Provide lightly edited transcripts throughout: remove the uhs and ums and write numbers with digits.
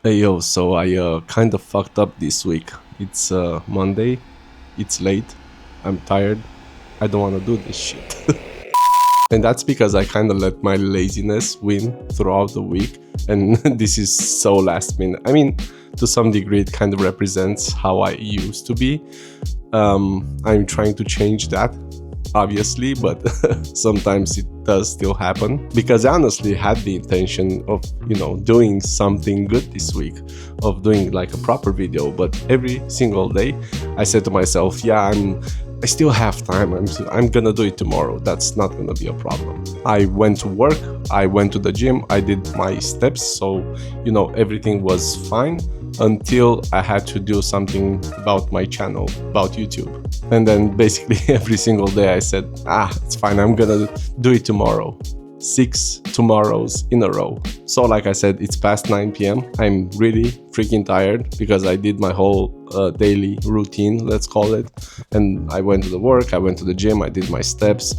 Hey yo, so I kind of fucked up this week. It's Monday, it's late, I'm tired, I don't want to do this shit. And that's because I kind of let my laziness win throughout the week, and this is so last minute. I mean, to some degree, it kind of represents how I used to be. I'm trying to change that, obviously, but sometimes it does still happen because I honestly had the intention of, doing something good this week, of doing like a proper video. But every single day, I said to myself, "Yeah, I still have time. I'm gonna do it tomorrow. That's not gonna be a problem." I went to work. I went to the gym. I did my steps, so everything was fine until I had to do something about my channel, about YouTube. And then basically every single day I said, it's fine, I'm gonna do it tomorrow. 6 tomorrows in a row. So like I said, it's past 9 p.m. I'm really freaking tired because I did my whole daily routine, let's call it. And I went to the work, I went to the gym, I did my steps,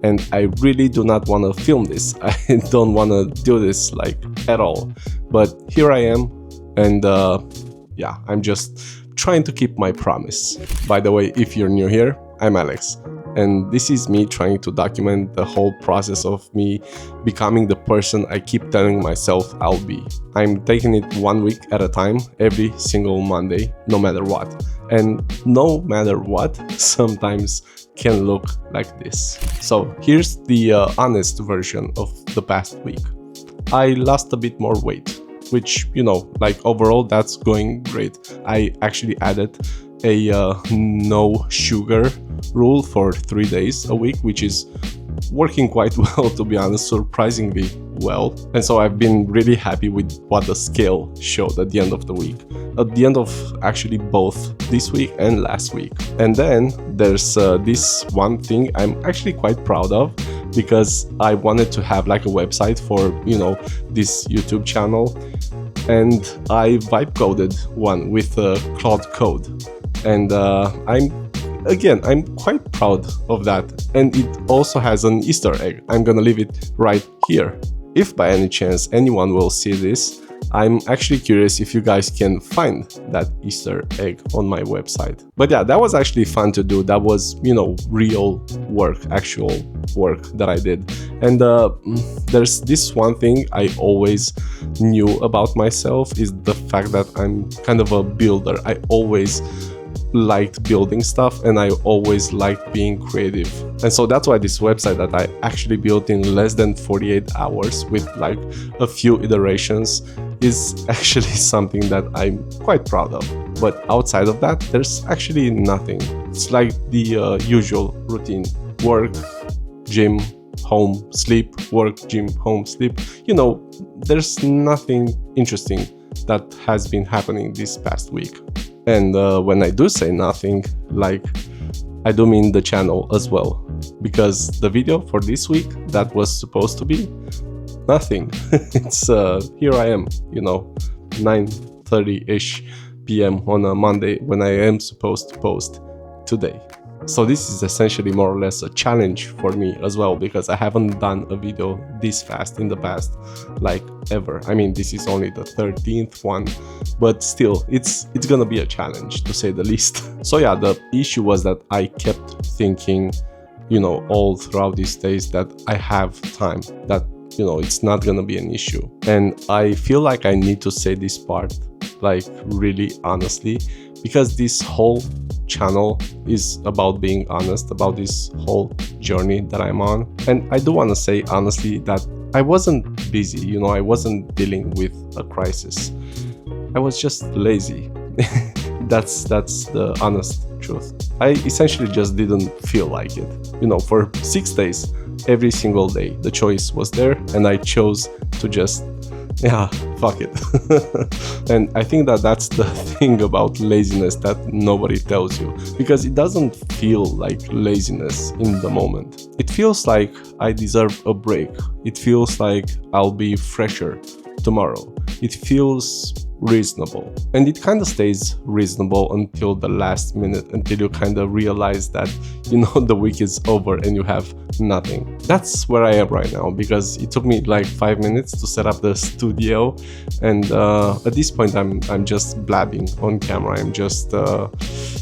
and I really do not want to film this. I don't want to do this like at all. But here I am, and I'm just trying to keep my promise. By the way, if you're new here, I'm Alex, and this is me trying to document the whole process of me becoming the person I keep telling myself I'll be. I'm taking it 1 week at a time, every single Monday, no matter what. And no matter what, sometimes can look like this. So here's the honest version of the past week. I lost a bit more weight, which, like overall, that's going great. I actually added a no sugar rule for 3 days a week, which is working quite well, to be honest, surprisingly well. And so I've been really happy with what the scale showed at the end of the week, at the end of actually both this week and last week. And then there's this one thing I'm actually quite proud of, because I wanted to have like a website for, this YouTube channel, and I vibe coded one with Cloud Code. And I'm quite proud of that. And it also has an Easter egg. I'm gonna leave it right here. If by any chance anyone will see this, I'm actually curious if you guys can find that Easter egg on my website. But yeah, that was actually fun to do. That was, real work, actual work that I did. And there's this one thing I always knew about myself, is the fact that I'm kind of a builder. I always liked building stuff, and I always liked being creative. And so that's why this website that I actually built in less than 48 hours with like a few iterations is actually something that I'm quite proud of. But outside of that, there's actually nothing. It's like the usual routine: work, gym, home, sleep, work, gym, home, sleep. There's nothing interesting that has been happening this past week. And when I do say nothing, like, I do mean the channel as well, because the video for this week that was supposed to be nothing. It's here I am, 9:30ish p.m. on a Monday, when I am supposed to post today. So this is essentially more or less a challenge for me as well, because I haven't done a video this fast in the past, like ever. I mean, this is only the 13th one, but still, it's gonna be a challenge, to say the least. So yeah, the issue was that I kept thinking, all throughout these days, that I have time, that it's not gonna be an issue. And I feel like I need to say this part like really honestly, because this whole channel is about being honest about this whole journey that I'm on. And I do want to say honestly that I wasn't busy, I wasn't dealing with a crisis. I was just lazy. That's the honest truth. I essentially just didn't feel like it. For 6 days, every single day, the choice was there, and I chose to just, fuck it. And I think that that's the thing about laziness that nobody tells you, because it doesn't feel like laziness in the moment. It feels like I deserve a break. It feels like I'll be fresher tomorrow. It feels reasonable. And it kind of stays reasonable until the last minute, until you kind of realize that, you know, the week is over and you have nothing. That's where I am right now, because it took me like 5 minutes to set up the studio, and at this point I'm just blabbing on camera. I'm just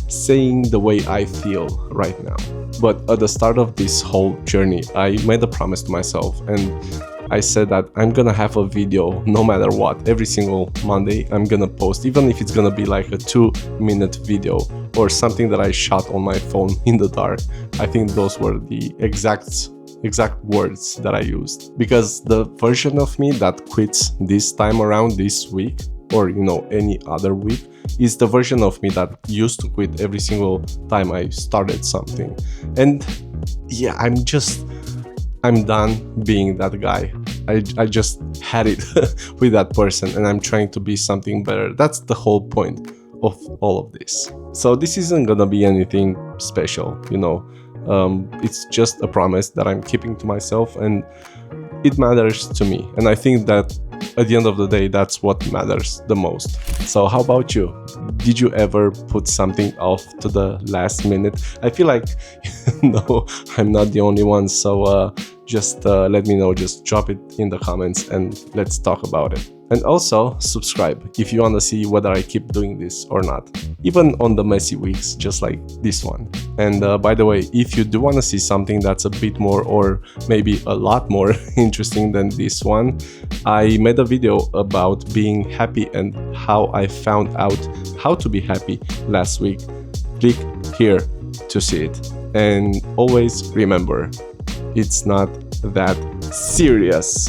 saying the way I feel right now. But at the start of this whole journey, I made a promise to myself, and I said that I'm gonna have a video no matter what. Every single Monday I'm gonna post, even if it's gonna be like a 2-minute video or something that I shot on my phone in the dark. I think those were the exact words that I used, because the version of me that quits this time around, this week, or you know, any other week, is the version of me that used to quit every single time I started something. And yeah, I'm done being that guy. I just had it with that person, and I'm trying to be something better. That's the whole point of all of this. So this isn't gonna be anything special, you know. It's just a promise that I'm keeping to myself, and it matters to me. And I think that at the end of the day, that's what matters the most. So how about you? Did you ever put something off to the last minute? I feel like, no, I'm not the only one. So just let me know, just drop it in the comments and let's talk about it. And also subscribe if you want to see whether I keep doing this or not, even on the messy weeks just like this one. And by the way, if you do want to see something that's a bit more, or maybe a lot more interesting than this one, I made a video about being happy and how I found out how to be happy last week. Click here to see it. And always remember, it's not that serious.